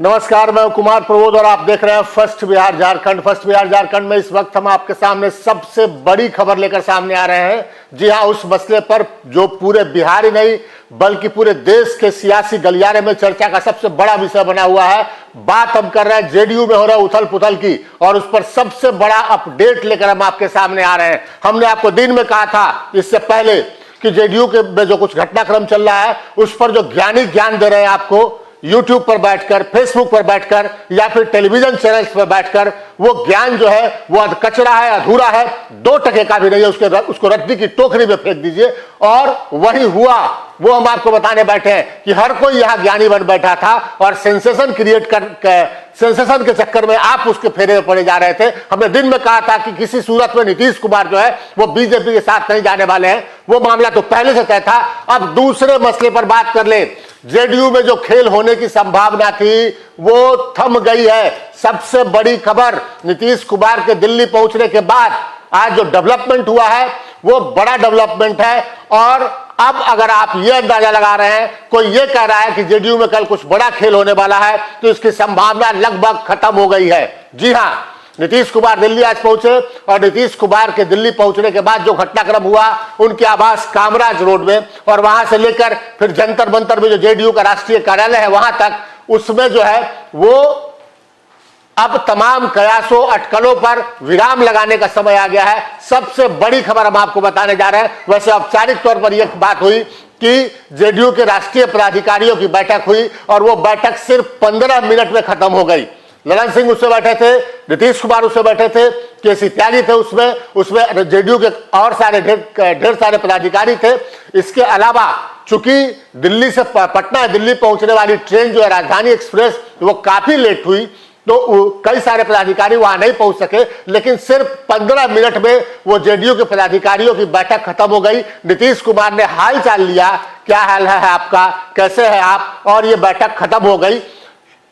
नमस्कार, मैं कुमार प्रबोध और आप देख रहे हैं फर्स्ट बिहार झारखंड। फर्स्ट बिहार झारखंड में इस वक्त हम आपके सामने सबसे बड़ी खबर लेकर सामने आ रहे हैं। जी हां, उस मसले पर जो पूरे बिहार ही नहीं बल्कि पूरे देश के सियासी गलियारे में चर्चा का सबसे बड़ा विषय बना हुआ है। बात हम कर रहे हैं जेडीयू में हो रहा उथल पुथल की, और उस पर सबसे बड़ा अपडेट लेकर हम आपके सामने आ रहे हैं। हमने आपको दिन में कहा था इससे पहले कि जेडीयू के में जो कुछ घटनाक्रम चल रहा है उस पर जो ज्ञानी ज्ञान दे रहे हैं आपको YouTube पर बैठकर, फेसबुक पर बैठकर या फिर टेलीविजन चैनल्स पर बैठकर, वो ज्ञान जो है वो कचरा है, अधूरा है, 2% का भी नहीं है। उसको रद्दी की टोकरी में फेंक दीजिए। और वही हुआ, वो हम आपको बताने बैठे हैं कि हर कोई यहाँ ज्ञानी बन बैठा था और सेंसेशन सेंसेशन के चक्कर में आप उसके फेरे में पड़े जा रहे थे। हमने दिन में कहा था कि किसी सूरत में नीतीश कुमार जो है वो बीजेपी के साथ नहीं जाने वाले हैं। वो मामला तो पहले से तय था। अब दूसरे मसले पर बात कर ले। जेडीयू में जो खेल होने की संभावना थी वो थम गई है। सबसे बड़ी खबर, नीतीश कुमार के दिल्ली पहुंचने के बाद आज जो डेवलपमेंट हुआ है वो बड़ा डेवलपमेंट है। और अब अगर आप ये अंदाजा लगा रहे हैं, कोई ये कह रहा है कि जेडीयू में कल कुछ बड़ा खेल होने वाला है, तो इसकी संभावना लगभग खत्म हो गई है। जी हां, नीतीश कुमार दिल्ली आज पहुंचे और नीतीश कुमार के दिल्ली पहुंचने के बाद जो घटनाक्रम हुआ उनके आवास कामराज रोड में और वहां से लेकर फिर जंतर मंतर में जो जेडीयू का राष्ट्रीय कार्यालय है वहां तक, उसमें जो है वो अब तमाम कयासों अटकलों पर विराम लगाने का समय आ गया है। सबसे बड़ी खबर हम आपको बताने जा रहे हैं। वैसे औपचारिक तौर पर यह बात हुई कि जेडीयू के राष्ट्रीय पदाधिकारियों की बैठक हुई और वो बैठक सिर्फ 15 मिनट में खत्म हो गई। ललन सिंह उससे बैठे थे, नीतीश कुमार उससे बैठे थे, केसी त्यागी थे उसमें जेडीयू के और सारे ढेर सारे पदाधिकारी थे। इसके अलावा चूंकि दिल्ली से पटना दिल्ली पहुंचने वाली ट्रेन जो है राजधानी एक्सप्रेस, वो काफी लेट हुई, तो कई सारे पदाधिकारी वहां नहीं पहुंच सके। लेकिन सिर्फ 15 मिनट में वो जेडीयू के पदाधिकारियों की बैठक खत्म हो गई। नीतीश कुमार ने हाल चाल लिया, क्या हाल है आपका, कैसे है आप, और ये बैठक खत्म हो गई।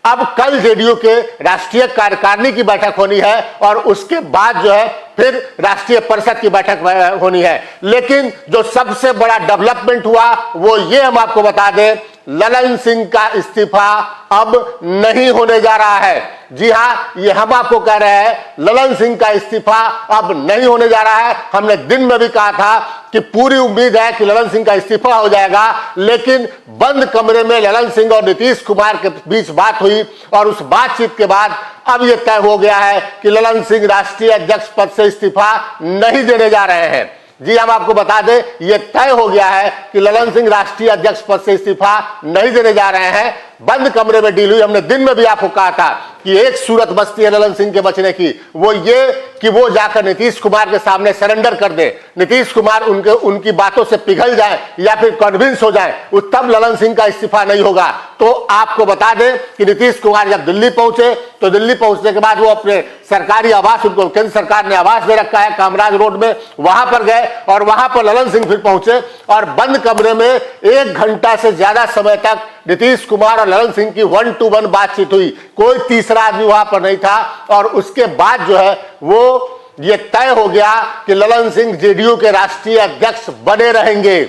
अब कल जेडीयू के राष्ट्रीय कार्यकारिणी की बैठक होनी है और उसके बाद जो है फिर राष्ट्रीय परिषद की बैठक होनी है। लेकिन जो सबसे बड़ा डेवलपमेंट हुआ वो ये हम आपको बता दें, ललन सिंह का इस्तीफा अब नहीं होने जा रहा है। जी हां, ये हम आपको कह रहे हैं, ललन सिंह का इस्तीफा अब नहीं होने जा रहा है। हमने दिन में भी कहा था कि पूरी उम्मीद है कि ललन सिंह का इस्तीफा हो जाएगा, लेकिन बंद कमरे में ललन सिंह और नीतीश कुमार के बीच बात हुई और उस बातचीत के बाद अब यह तय हो गया है कि ललन सिंह राष्ट्रीय अध्यक्ष पद से इस्तीफा नहीं देने जा रहे हैं। जी हम आपको बता दें, यह तय हो गया है कि ललन सिंह राष्ट्रीय अध्यक्ष पद से इस्तीफा नहीं देने जा रहे हैं। बंद कमरे में डील हुई। हमने दिन में भी आपको कहा था कि एक सूरत बचती है ललन सिंह के बचने की, वो ये कि वो जाकर नीतीश कुमार के सामने सरेंडर कर दे, नीतीश कुमार उनकी बातों से पिघल जाए या फिर कन्विंस हो जाए, तब ललन सिंह का इस्तीफा नहीं होगा। तो आपको बता दें कि नीतीश कुमार जब दिल्ली पहुंचे तो दिल्ली पहुंचने के बाद वो अपने सरकारी आवास, उनको केंद्र सरकार ने आवास दे रखा है कामराज रोड में, वहां पर गए और वहां पर ललन सिंह फिर पहुंचे और बंद कमरे में 1 घंटा से ज्यादा समय तक नीतीश कुमार और ललन सिंह की 1-to-1 बातचीत हुई। कोई तीसरा आदमी वहां पर नहीं था और उसके बाद जो है वो ये तय हो गया कि ललन सिंह जेडीयू के राष्ट्रीय अध्यक्ष बने रहेंगे।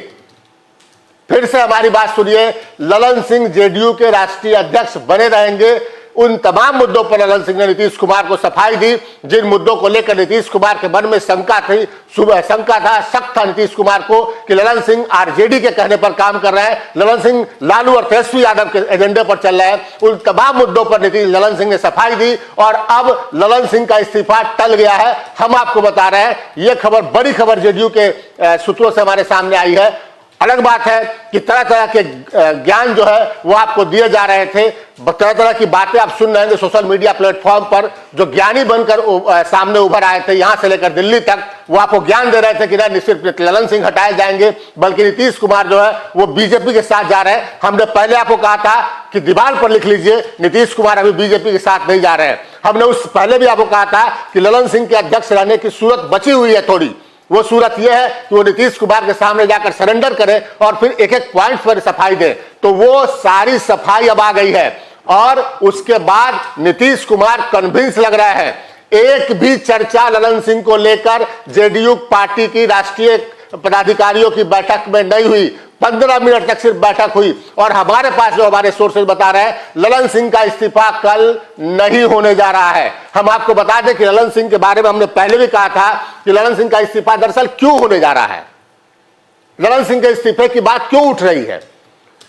फिर से हमारी बात सुनिए, ललन सिंह जेडीयू के राष्ट्रीय अध्यक्ष बने रहेंगे। उन तमाम मुद्दों पर ललन सिंह ने नीतीश कुमार को सफाई दी जिन मुद्दों को लेकर नीतीश कुमार के मन में शंका था, शक था नीतीश कुमार को कि ललन सिंह आरजेडी के कहने पर काम कर रहे हैं, ललन सिंह लालू और तेजस्वी यादव के एजेंडे पर चल रहे हैं। उन तमाम मुद्दों पर ललन सिंह ने सफाई दी और अब ललन सिंह का इस्तीफा टल गया है। हम आपको बता रहे हैं, यह खबर, बड़ी खबर जेडीयू के सूत्रों से हमारे सामने आई है। अलग बात है कि तरह तरह के ज्ञान जो है वो आपको दिए जा रहे थे, तरह तरह की बातें आप सुन रहे हैं सोशल मीडिया प्लेटफॉर्म पर। जो ज्ञानी बनकर सामने उभर आए थे यहां से लेकर दिल्ली तक, वो आपको ज्ञान दे रहे थे कि नहीं सिर्फ ललन सिंह हटाए जाएंगे बल्कि नीतीश कुमार जो है वो बीजेपी के साथ जा रहे हैं। हमने पहले आपको कहा था कि दीवार पर लिख लीजिए, नीतीश कुमार अभी बीजेपी के साथ नहीं जा रहे हैं। हमने उस पहले भी आपको कहा था कि ललन सिंह के अध्यक्ष रहने की सूरत बची हुई है थोड़ी। वो सूरत यह है कि वो नीतीश कुमार के सामने जाकर सरेंडर करे और फिर एक एक पॉइंट पर सफाई दे। तो वो सारी सफाई अब आ गई है और उसके बाद नीतीश कुमार कन्विंस लग रहा है। एक भी चर्चा ललन सिंह को लेकर जेडीयू पार्टी की राष्ट्रीय पदाधिकारियों की बैठक में नहीं हुई। 15 मिनट तक सिर्फ बैठक हुई और हमारे पास जो हमारे सोर्सेज बता रहे हैं ललन सिंह का इस्तीफा कल नहीं होने जा रहा है। हम आपको बता दें कि ललन सिंह के बारे में हमने पहले भी कहा था कि ललन सिंह का इस्तीफा दरअसल क्यों होने जा रहा है, ललन सिंह के इस्तीफे की बात क्यों उठ रही है।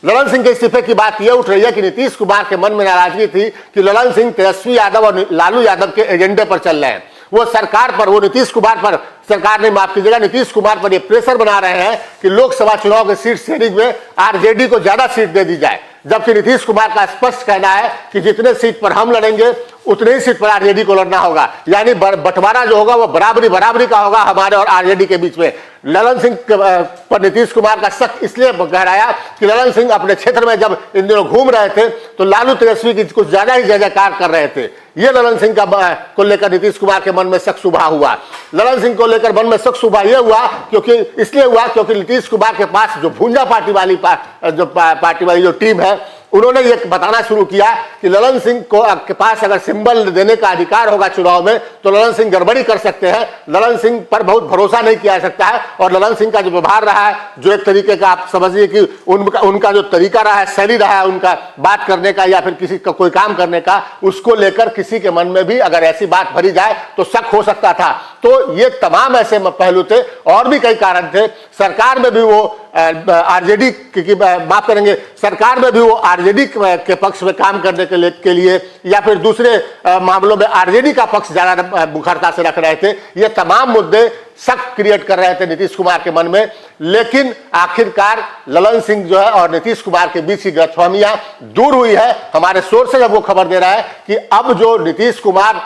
ललन सिंह के इस्तीफे की बात यह उठ रही है कि नीतीश कुमार के मन में नाराजगी थी कि ललन सिंह तेजस्वी यादव और लालू यादव के एजेंडे पर चल रहे हैं। वो सरकार पर, वो नीतीश कुमार पर, सरकार ने माफ कीजिएगा नीतीश कुमार पर ये प्रेशर बना रहे हैं कि लोकसभा चुनाव के सीट शेयरिंग में आरजेडी को ज्यादा सीट दे दी जाए, जबकि नीतीश कुमार का स्पष्ट कहना है कि जितने सीट पर हम लड़ेंगे उतने ही सीट पर आरजेडी को लड़ना होगा, यानी बंटवारा जो होगा वो बराबरी का होगा हमारे और आरजेडी के बीच में। ललन सिंह पर नीतीश कुमार का शक इसलिए गहराया कि ललन सिंह अपने क्षेत्र में जब इन दिनों घूम रहे थे तो लालू तेजस्वी की कुछ ज्यादा ही जय जयकार कर रहे थे। ये ललन सिंह का को लेकर नीतीश कुमार के मन में शक सुबह हुआ। ललन सिंह को लेकर मन में शक सुबह यह हुआ क्योंकि नीतीश कुमार के पास जो भूंजा पार्टी वाली जो टीम है उन्होंने ये बताना शुरू किया कि ललन सिंह के पास अगर सिंबल देने का अधिकार होगा चुनाव में तो ललन सिंह गड़बड़ी कर सकते हैं, ललन सिंह पर बहुत भरोसा नहीं किया जा सकता है। और ललन सिंह का जो व्यवहार रहा है, जो एक तरीके का आप समझिए कि उनका जो तरीका रहा है, शैली रहा है उनका बात करने का या फिर किसी का कोई काम करने का, उसको लेकर किसी के मन में भी अगर ऐसी बात भरी जाए तो शक हो सकता था। तो ये तमाम ऐसे पहलू थे और भी कई कारण थे। सरकार में भी वो आरजेडी की माफ करेंगे, सरकार में भी वो आरजेडी के पक्ष में काम करने के लिए या फिर दूसरे मामलों में आरजेडी का पक्ष ज्यादा मुखरता से रख रहे थे। ये तमाम मुद्दे शक क्रिएट कर रहे थे नीतीश कुमार के मन में, लेकिन आखिरकार ललन सिंह जो है और नीतीश कुमार के बीच की गलतफहमियां दूर हुई है। हमारे सोर्स से वो खबर दे रहा है कि अब जो नीतीश कुमार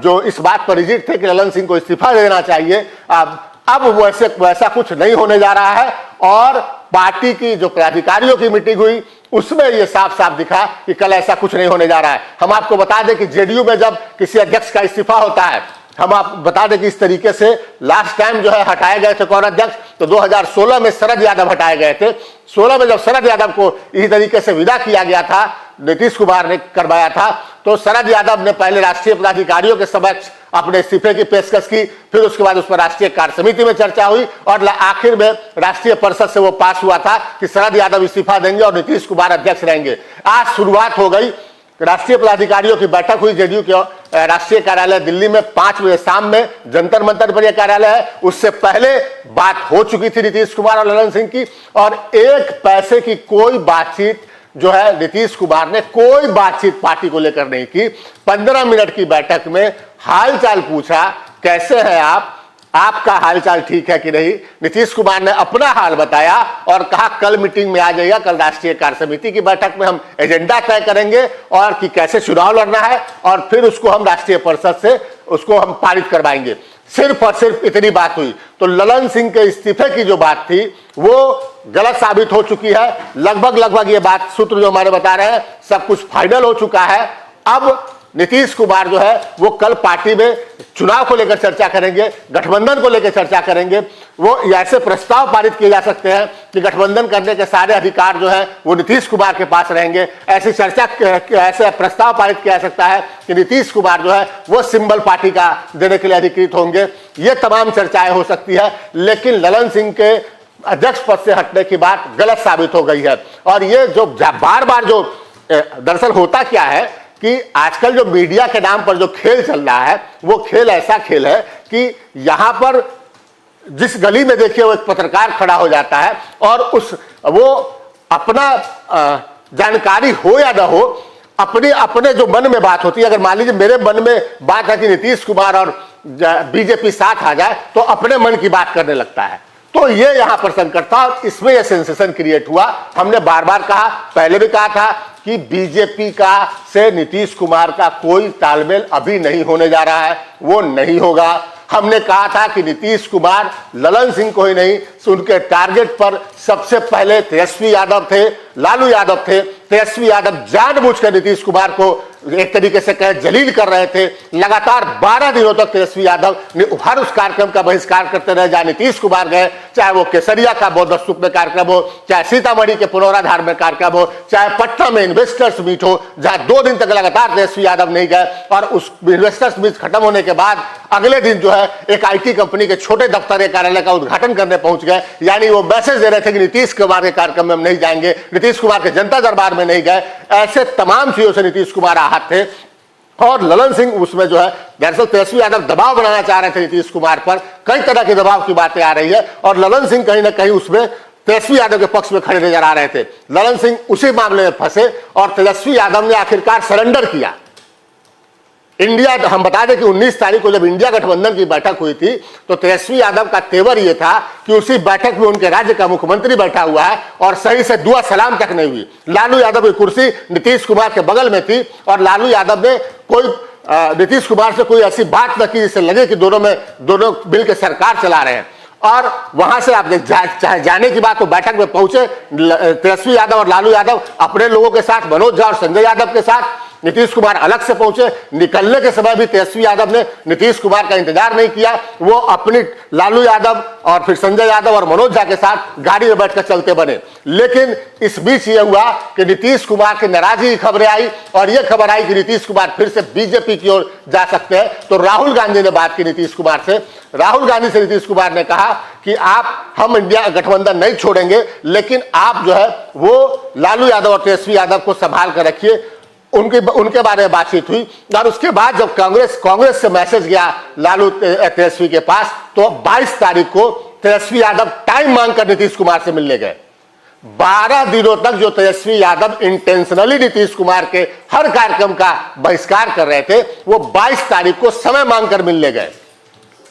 जो इस बात पर रिजिड थे कि ललन सिंह को इस्तीफा देना चाहिए, अब वैसा कुछ नहीं होने जा रहा है। और पार्टी की जो पदाधिकारियों की मीटिंग हुई उसमें यह साफ साफ दिखा कि कल ऐसा कुछ नहीं होने जा रहा है। हम आपको बता दें कि जेडीयू में जब किसी अध्यक्ष का इस्तीफा होता है, हम आप बता दें कि इस तरीके से लास्ट टाइम जो है हटाए गए थे कौन अध्यक्ष, तो 2016 में शरद यादव हटाए गए थे। 16 में जब शरद यादव को इसी तरीके से विदा किया गया था, नीतीश कुमार ने करवाया था, तो शरद यादव ने पहले राष्ट्रीय पदाधिकारियों के समक्ष अपने इस्तीफे की पेशकश की, फिर उसके बाद उस पर राष्ट्रीय कार्य समिति में चर्चा हुई और आखिर में राष्ट्रीय परिषद से वो पास हुआ था कि शरद यादव इस्तीफा देंगे और नीतीश कुमार अध्यक्ष रहेंगे। आज शुरुआत हो गई, राष्ट्रीय पदाधिकारियों की बैठक हुई जेडीयू के राष्ट्रीय कार्यालय दिल्ली में 5 बजे शाम में, जंतर मंतर पर यह कार्यालय है। उससे पहले बात हो चुकी थी नीतीश कुमार और ललन सिंह की, और एक पैसे की कोई बातचीत जो है नीतीश कुमार ने कोई बातचीत पार्टी को लेकर नहीं की। 15 मिनट की बैठक में हालचाल पूछा, कैसे हैं आप, आपका हालचाल ठीक है कि नहीं। नीतीश कुमार ने अपना हाल बताया और कहा कल मीटिंग में आ जाइएगा, कल राष्ट्रीय कार्य समिति की बैठक में हम एजेंडा तय करेंगे और कि कैसे चुनाव लड़ना है और फिर उसको हम राष्ट्रीय परिषद से उसको हम पारित करवाएंगे। सिर्फ और सिर्फ इतनी बात हुई। तो ललन सिंह के इस्तीफे की जो बात थी वो गलत साबित हो चुकी है। लगभग ये बात सूत्र जो हमारे बता रहे हैं सब कुछ फाइनल हो चुका है। अब नीतीश कुमार जो है वो कल पार्टी में चुनाव को लेकर चर्चा करेंगे, गठबंधन को लेकर चर्चा करेंगे। वो ऐसे प्रस्ताव पारित किए जा सकते हैं कि गठबंधन करने के सारे अधिकार जो है वो नीतीश कुमार के पास रहेंगे। ऐसे प्रस्ताव पारित किया जा सकता है कि नीतीश कुमार जो है वो सिंबल पार्टी का देने के लिए अधिकृत होंगे। ये तमाम चर्चाएं हो सकती है, लेकिन ललन सिंह के अध्यक्ष पद से हटने की बात गलत साबित हो गई है। और ये जो बार बार जो दरअसल होता क्या है कि आजकल जो मीडिया के नाम पर जो खेल चल रहा है वो खेल ऐसा खेल है कि यहां पर जिस गली में देखिए वो एक पत्रकार खड़ा हो जाता है और वो अपना जानकारी हो या ना हो, अपने जो मन में बात होती है, अगर मान लीजिए मेरे मन में बात है कि नीतीश कुमार और बीजेपी साथ आ जाए तो अपने मन की बात करने लगता है। तो ये यहां पर संकट था और इसमें यह सेंसेशन क्रिएट हुआ। हमने बार बार कहा, पहले भी कहा था कि बीजेपी का से नीतीश कुमार का कोई तालमेल अभी नहीं होने जा रहा है, वो नहीं होगा। हमने कहा था कि नीतीश कुमार ललन सिंह को ही नहीं, उनके टारगेट पर सबसे पहले तेजस्वी यादव थे, लालू यादव थे। तेजस्वी यादव जानबूझकर नीतीश कुमार को एक तरीके से कहे जलील कर रहे थे। लगातार 12 दिनों तक तेजस्वी यादव ने हर उस कार्यक्रम का बहिष्कार करते रहे जहां नीतीश कुमार गए, चाहे वो केसरिया का बौद्ध स्तूप में कार्यक्रम हो, चाहे सीतामढ़ी के पुनौराधार में कार्यक्रम हो, चाहे पटना में इन्वेस्टर्स मीट हो, जहां 2 दिन तक लगातार तेजस्वी यादव नहीं गए। और उस इन्वेस्टर्स मीट खत्म होने के बाद अगले दिन जो है एक IT कंपनी के छोटे दफ्तर कार्यालय का उद्घाटन करने पहुंच गए। यानी वो मैसेज दे रहे थे कि नीतीश कुमार के कार्यक्रम में हम नहीं जाएंगे, नीतीश कुमार के जनता दरबार में नहीं गए। ऐसे तमाम चीजों से नीतीश कुमार आहत थे। और ललन सिंह उसमें जो है दरअसल तेजस्वी यादव दबाव बनाना चाह रहे थे नीतीश कुमार पर, कई तरह के दबाव की बातें आ रही है और ललन सिंह कहीं ना कहीं उसमें तेजस्वी यादव के पक्ष में खड़े नजर आ रहे थे। ललन सिंह उसी मामले में फंसे और तेजस्वी यादव ने आखिरकार सरेंडर किया। इंडिया, हम बता दें कि 19 तारीख को जब इंडिया गठबंधन की बैठक हुई थी तो तेजस्वी यादव का तेवर यह था कि उसी बैठक में उनके राज्य का मुख्यमंत्री बैठा हुआ है और सही से दुआ सलाम तक नहीं हुई। लालू यादव की कुर्सी नीतीश कुमार के बगल में थी और लालू यादव ने कोई नीतीश कुमार से कोई ऐसी बात न की जिससे लगे कि दोनों मिल के सरकार चला रहे हैं। और वहां से आप चाहे जाने की बात तो बैठक में पहुंचे तेजस्वी यादव और लालू यादव अपने लोगों के साथ, मनोज झा और संजय यादव के साथ, नीतीश कुमार अलग से पहुंचे। निकलने के समय भी तेजस्वी यादव ने नीतीश कुमार का इंतजार नहीं किया, वो अपनी लालू यादव और फिर संजय यादव और मनोज झा के साथ गाड़ी में बैठकर चलते बने। लेकिन इस बीच ये हुआ कि नीतीश कुमार की नाराजगी की खबरें आई और ये खबर आई कि नीतीश कुमार फिर से बीजेपी की ओर जा सकते हैं। तो राहुल गांधी ने बात की नीतीश कुमार से। राहुल गांधी से नीतीश कुमार ने कहा कि हम इंडिया गठबंधन नहीं छोड़ेंगे, लेकिन आप जो है वो लालू यादव और तेजस्वी यादव को संभाल कर रखिए। उनके बारे में बातचीत हुई और उसके बाद जब कांग्रेस से मैसेज गया लालू तेजस्वी के पास तो 22 तारीख को तेजस्वी यादव टाइम मांगकर नीतीश कुमार से मिलने गए। 12 दिनों तक जो तेजस्वी यादव इंटेंशनली नीतीश कुमार के हर कार्यक्रम का बहिष्कार कर रहे थे, वो 22 तारीख को समय मांगकर मिलने गए।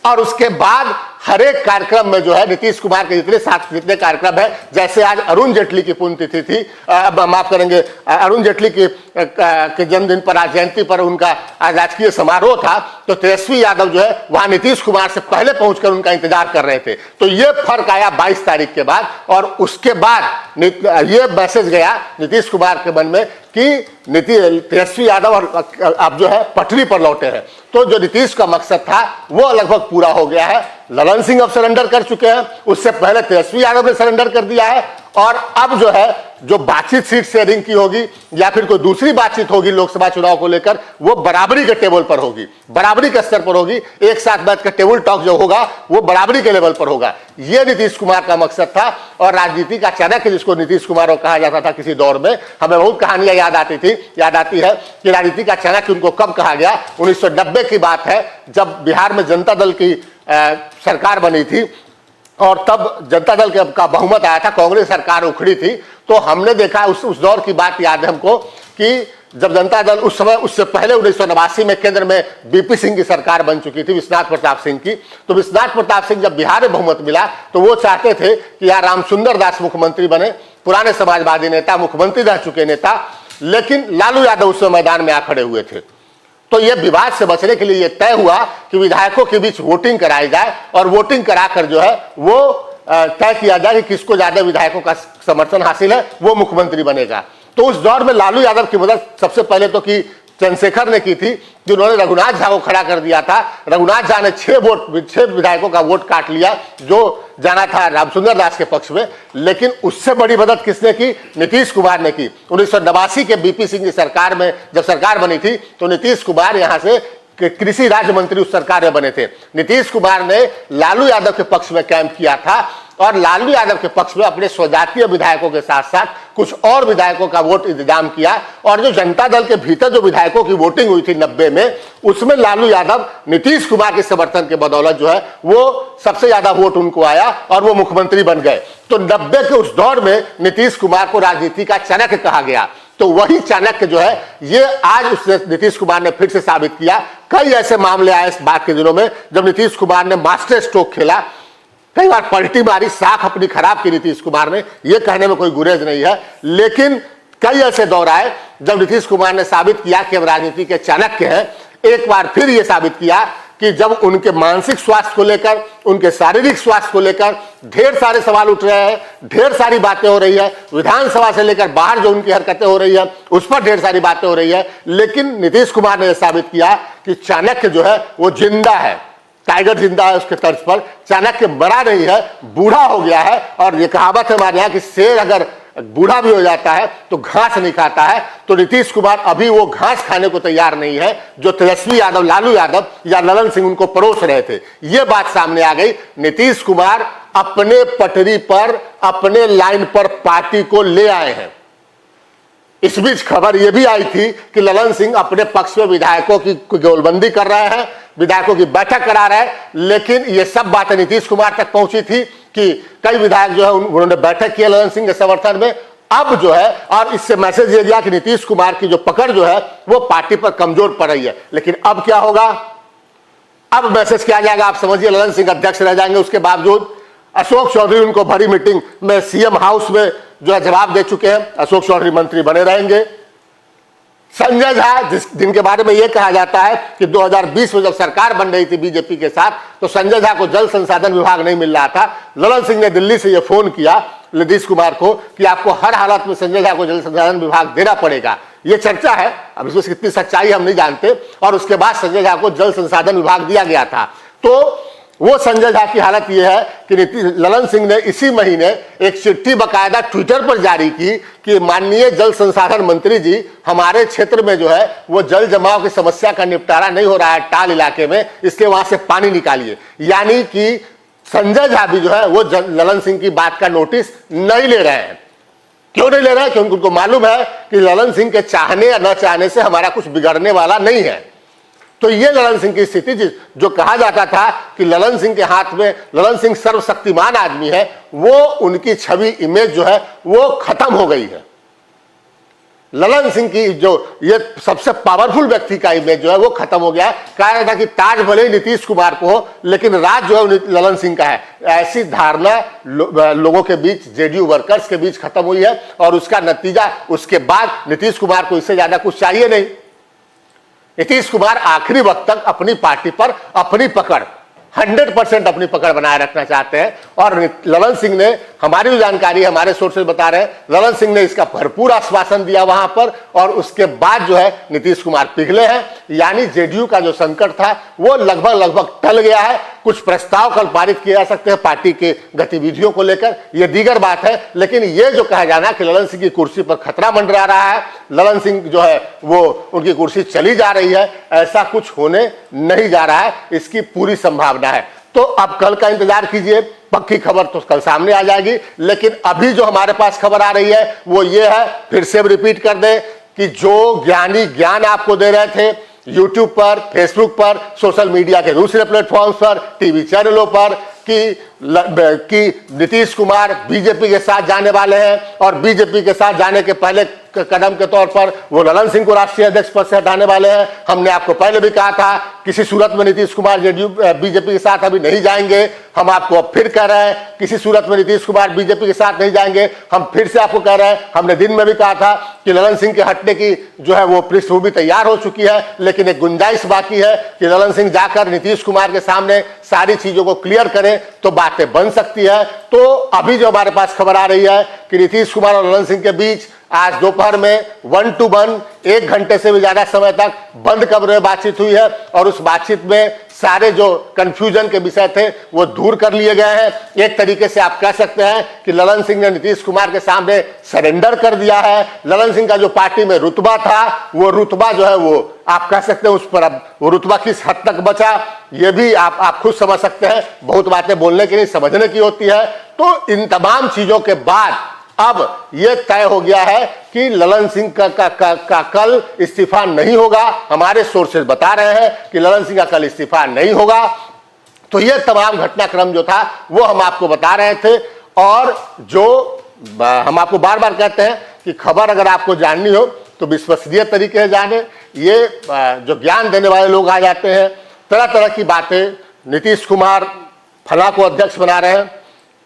और उसके बाद हर एक कार्यक्रम में जो है नीतीश कुमार के जितने कार्यक्रम है, जैसे आज अरुण जेटली की पुण्यतिथि थी, माफ करेंगे, अरुण जेटली के जन्मदिन पर, आज जयंती पर उनका राजकीय समारोह था, तो तेजस्वी यादव जो है वहां नीतीश कुमार से पहले पहुंचकर उनका इंतजार कर रहे थे। तो ये फर्क आया 22 तारीख के बाद। और उसके बाद ये मैसेज गया नीतीश कुमार के मन में कि तेजस्वी यादव और अब जो है पटरी पर लौटे हैं। तो जो नीतीश का मकसद था वो लगभग पूरा हो गया है। ललन सिंह अब सरेंडर कर चुके हैं, उससे पहले तेजस्वी यादव ने सरेंडर कर दिया है। और अब जो है जो बातचीत सीट शेयरिंग की होगी या फिर कोई दूसरी बातचीत होगी लोकसभा चुनाव को लेकर, वो बराबरी के टेबल पर होगी, बराबरी के स्तर पर होगी। एक साथ बैठकर टेबल टॉक जो होगा वो बराबरी के लेवल पर होगा। ये नीतीश कुमार का मकसद था। और राजनीति का चाणक्य जिसको नीतीश कुमार को कहा जाता था किसी दौर में, हमें बहुत कहानियां याद आती है कि राजनीति का चाणक्य उनको कब कहा गया। 1990 की बात है जब बिहार में जनता दल की सरकार बनी थी और तब जनता दल का बहुमत आया था, कांग्रेस सरकार उखड़ी थी। तो हमने देखा उस दौर की बात याद है हमको कि जब जनता दल उस समय, उससे पहले 1989 में केंद्र में बीपी सिंह की सरकार बन चुकी थी, विश्वनाथ प्रताप सिंह की। तो विश्वनाथ प्रताप सिंह जब बिहार में बहुमत मिला तो वो चाहते थे कि यार रामसुंदर दास मुख्यमंत्री बने, पुराने समाजवादी नेता, मुख्यमंत्री रह चुके नेता। लेकिन लालू यादव उस मैदान में आ खड़े हुए थे। तो यह विवाद से बचने के लिए यह तय हुआ कि विधायकों के बीच वोटिंग कराई जाए और वोटिंग कराकर जो है वो तय किया जाए कि किसको ज्यादा विधायकों का समर्थन हासिल है वो मुख्यमंत्री बनेगा। तो उस दौर में लालू यादव की मदद सबसे पहले तो की चंद्रशेखर ने की थी, जिन्होंने रघुनाथ झा को खड़ा कर दिया था। रघुनाथ झा ने 6 विधायकों का वोट काट लिया जो जाना था रामसुंदर दास के पक्ष में। लेकिन उससे बड़ी मदद किसने की? नीतीश कुमार ने की। 1989 के बीपी सिंह की सरकार में जब सरकार बनी थी तो नीतीश कुमार यहां से कृषि राज्य मंत्री उस सरकार में बने थे। नीतीश कुमार ने लालू यादव के पक्ष में कैंप किया था और लालू यादव के पक्ष में अपने स्वजातीय विधायकों के साथ साथ कुछ और विधायकों का वोट इंतजाम किया। और जो जनता दल के भीतर जो विधायकों की वोटिंग हुई थी 90 में, उसमें लालू यादव नीतीश कुमार के समर्थन के बदौलत जो है वो सबसे ज्यादा वोट उनको आया और वो मुख्यमंत्री बन गए। तो 90 के उस दौर में नीतीश कुमार को राजनीति का चाणक्य कहा गया। तो वही चाणक्य जो है ये आज उसने नीतीश कुमार ने फिर से साबित किया। कई ऐसे मामले आए इस बात के दिनों में जब नीतीश कुमार ने मास्टर स्ट्रोक खेला, कई बार पलटी मारी, साख अपनी खराब की नीतीश कुमार ने, यह कहने में कोई गुरेज नहीं है। लेकिन कई ऐसे दौर आए जब नीतीश कुमार ने साबित किया कि हम राजनीति के चाणक्य हैं। एक बार फिर यह साबित किया कि जब उनके मानसिक स्वास्थ्य को लेकर, उनके शारीरिक स्वास्थ्य को लेकर ढेर सारे सवाल उठ रहे हैं, ढेर सारी बातें हो रही है, विधानसभा से लेकर बाहर जो उनकी हरकतें हो रही है उस पर ढेर सारी बातें हो रही है, लेकिन नीतीश कुमार ने यह साबित किया कि चाणक्य जो है वो जिंदा है, टाइगर जिंदा है उसके तर्ज पर। चाणक्य मरा नहीं है, बूढ़ा हो गया है। और ये कहावत है हमारे यहाँ कि शेर अगर बूढ़ा भी हो जाता है तो घास नहीं खाता है, तो नीतीश कुमार अभी वो घास खाने को तैयार नहीं है जो तेजस्वी यादव, लालू यादव या ललन सिंह उनको परोस रहे थे। ये बात सामने आ गई। नीतीश कुमार अपने पटरी पर, अपने लाइन पर पार्टी को ले आए हैं। इस बीच खबर यह भी आई थी कि ललन सिंह अपने पक्ष में विधायकों की गोलबंदी कर रहे हैं, विधायकों की बैठक करा रहे हैं, लेकिन ये सब बातें नीतीश कुमार तक पहुंची थी कि कई विधायक जो है उन्होंने बैठक की ललन सिंह के समर्थन में। अब जो है, और इससे मैसेज ये गया कि नीतीश कुमार की जो पकड़ जो है वो पार्टी पर कमजोर पड़ रही है। लेकिन अब क्या होगा, अब मैसेज किया जाएगा, आप समझिए ललन सिंह अध्यक्ष रह जाएंगे। उसके बावजूद अशोक चौधरी उनको भरी मीटिंग में सीएम हाउस में जो है जवाब दे चुके हैं, अशोक चौधरी मंत्री बने रहेंगे। संजय झा, जिनके बारे में यह कहा जाता है कि 2020 में जब सरकार बन रही थी बीजेपी के साथ, तो संजय झा को जल संसाधन विभाग नहीं मिल रहा था। ललन सिंह ने दिल्ली से यह फोन किया नीतीश कुमार को कि आपको हर हालत में संजय झा को जल संसाधन विभाग देना पड़ेगा। यह चर्चा है, अब इसमें कितनी सच्चाई हम नहीं जानते। और उसके बाद संजय झा को जल संसाधन विभाग दिया गया था। तो वो संजय झा की हालत यह है कि ललन सिंह ने इसी महीने एक चिट्ठी बकायदा ट्विटर पर जारी की कि माननीय जल संसाधन मंत्री जी, हमारे क्षेत्र में जो है वो जल जमाव की समस्या का निपटारा नहीं हो रहा है टाल इलाके में, इसलिए वहां से पानी निकालिए। यानी कि संजय झा भी जो है वो ललन सिंह की बात का नोटिस नहीं ले रहे हैं। क्यों नहीं ले रहे हैं? क्योंकि उनको मालूम है कि ललन सिंह के चाहने या न चाहने से हमारा कुछ बिगड़ने वाला नहीं है। तो ये ललन सिंह की स्थिति, जो कहा जाता था कि ललन सिंह के हाथ में, ललन सिंह सर्वशक्तिमान आदमी है, वो उनकी छवि, इमेज जो है वो खत्म हो गई है। ललन सिंह की जो ये सबसे पावरफुल व्यक्ति का इमेज जो है वो खत्म हो गया है। कहा जाता कि ताज भले ही नीतीश कुमार को हो, लेकिन राज जो है ललन सिंह का है, ऐसी धारणा लोगों के बीच, जेडीयू वर्कर्स के बीच खत्म हुई है। और उसका नतीजा, उसके बाद नीतीश कुमार को इससे ज्यादा कुछ चाहिए नहीं। नीतीश कुमार आखिरी वक्त तक अपनी पार्टी पर अपनी पकड़, 100% अपनी पकड़ बनाए रखना चाहते हैं। और ललन सिंह ने, हमारी भी जानकारी, हमारे सोर्सेज बता रहे हैं, ललन सिंह ने इसका भरपूर आश्वासन दिया वहां पर। और उसके बाद जो है नीतीश कुमार पिघले हैं। यानी जेडीयू का जो संकट था वो लगभग टल गया है। कुछ प्रस्ताव कल पारित किए जा सकते हैं पार्टी के गतिविधियों को लेकर, यह दीगर बात है। लेकिन यह जो कहा जाना कि ललन सिंह की कुर्सी पर खतरा मंडरा रहा है, ललन सिंह जो है वो उनकी कुर्सी चली जा रही है, ऐसा कुछ होने नहीं जा रहा है। इसकी पूरी संभावना है। तो अब कल का इंतजार कीजिए, पक्की खबर तो कल सामने आ जाएगी। लेकिन अभी जो हमारे पास खबर आ रही है वो ये है, फिर से रिपीट कर दें कि जो ज्ञानी ज्ञान आपको दे रहे थे यूट्यूब पर, फेसबुक पर, सोशल मीडिया के दूसरे प्लेटफॉर्म्स पर, टीवी चैनलों पर कि नीतीश कुमार बीजेपी के साथ जाने वाले हैं और बीजेपी के साथ जाने के पहले कदम के तौर पर वो ललन सिंह को राष्ट्रीय अध्यक्ष पद से हटाने वाले हैं। हमने आपको पहले भी कहा था किसी सूरत में नीतीश कुमार जेडीयू बीजेपी के साथ अभी नहीं जाएंगे। हम आपको अब फिर कह रहे हैं किसी सूरत में नीतीश कुमार बीजेपी के साथ नहीं जाएंगे। हम फिर से आपको कह रहे हैं, हमने दिन में भी कहा था कि ललन सिंह के हटने की जो है वो पृष्ठभूमि तैयार हो चुकी है, लेकिन एक गुंजाइश बाकी है कि ललन सिंह जाकर नीतीश कुमार के सामने सारी चीजों को क्लियर करें तो बातें बन सकती है। तो अभी जो हमारे पास खबर आ रही है कि नीतीश कुमार और ललन सिंह के बीच आज दोपहर में 1 to 1, 1 घंटे से भी ज्यादा समय तक बंद कमरे में बातचीत हुई है। और उस बातचीत में सारे जो कंफ्यूजन के विषय थे वो दूर कर लिए गए हैं। एक तरीके से आप कह सकते हैं कि ललन सिंह ने नीतीश कुमार के सामने सरेंडर कर दिया है। ललन सिंह का जो पार्टी में रुतबा था, वो रुतबा जो है वो आप कह सकते हैं उस पर अब वो रुतबा किस हद तक बचा, ये भी आप खुद समझ सकते हैं। बहुत बातें बोलने की नहीं, समझने की होती है। तो इन तमाम चीजों के बाद अब यह तय हो गया है कि ललन सिंह का कल इस्तीफा नहीं होगा। हमारे सोर्सेज बता रहे हैं कि ललन सिंह का कल इस्तीफा नहीं होगा। तो यह तमाम घटनाक्रम जो था वो हम आपको बता रहे थे। और जो हम आपको बार बार कहते हैं कि खबर अगर आपको जाननी हो तो विश्वसनीय तरीके से जाने। ये जो ज्ञान देने वाले लोग आ जाते हैं, तरह तरह की बातें, नीतीश कुमार फला को अध्यक्ष बना रहे हैं,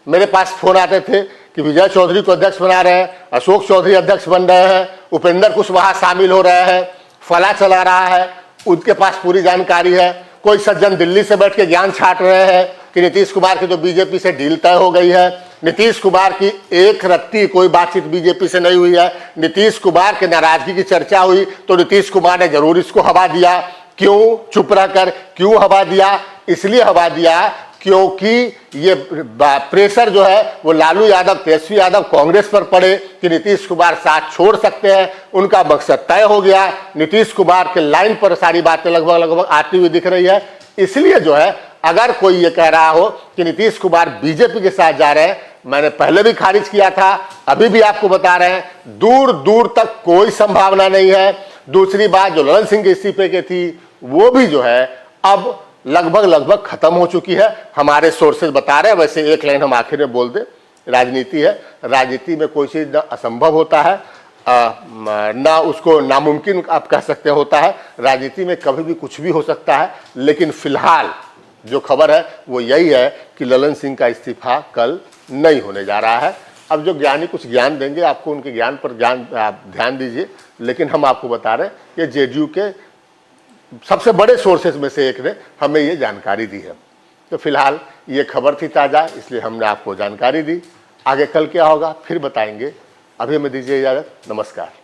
मेरे पास फोन आते थे कि विजय चौधरी को अध्यक्ष बना रहे हैं, अशोक चौधरी अध्यक्ष बन रहे हैं, उपेंद्र कुशवाहा शामिल हो रहे हैं, फला चला रहा है, उनके पास पूरी जानकारी है। कोई सज्जन दिल्ली से बैठ के ज्ञान छाट रहे हैं कि नीतीश कुमार की तो बीजेपी से डील तय हो गई है, नीतीश कुमार की एक रत्ती कोई बातचीत बीजेपी से नहीं हुई है, नीतीश कुमार के नाराजगी की चर्चा हुई तो नीतीश कुमार ने जरूर इसको हवा दिया। क्यों चुप रहकर, क्यों हवा दिया? इसलिए हवा दिया क्योंकि ये प्रेशर जो है वो लालू यादव, तेजस्वी यादव, कांग्रेस पर पड़े कि नीतीश कुमार साथ छोड़ सकते हैं। उनका मकसद तय हो गया। नीतीश कुमार के लाइन पर सारी बातें लगभग आती हुई दिख रही है। इसलिए जो है अगर कोई ये कह रहा हो कि नीतीश कुमार बीजेपी के साथ जा रहे हैं, मैंने पहले भी खारिज किया था, अभी भी आपको बता रहे हैं, दूर दूर तक कोई संभावना नहीं है। दूसरी बात, जो ललन सिंह के इस्तीफे की थी वो भी जो है अब लगभग खत्म हो चुकी है, हमारे सोर्सेज बता रहे हैं। वैसे एक लाइन हम आखिर में बोल दें, राजनीति है, राजनीति में कोई चीज ना असंभव होता है ना उसको नामुमकिन आप कह सकते होता है। राजनीति में कभी भी कुछ भी हो सकता है, लेकिन फिलहाल जो खबर है वो यही है कि ललन सिंह का इस्तीफा कल नहीं होने जा रहा है। अब जो ज्ञानी कुछ ज्ञान देंगे आपको, उनके ज्ञान पर आप ध्यान दीजिए, लेकिन हम आपको बता रहे हैं कि जेडीयू के सबसे बड़े सोर्सेज में से एक ने हमें ये जानकारी दी है। तो फिलहाल ये खबर थी ताज़ा, इसलिए हमने आपको जानकारी दी। आगे कल क्या होगा फिर बताएंगे। अभी हमें दीजिए इजाज़त। नमस्कार।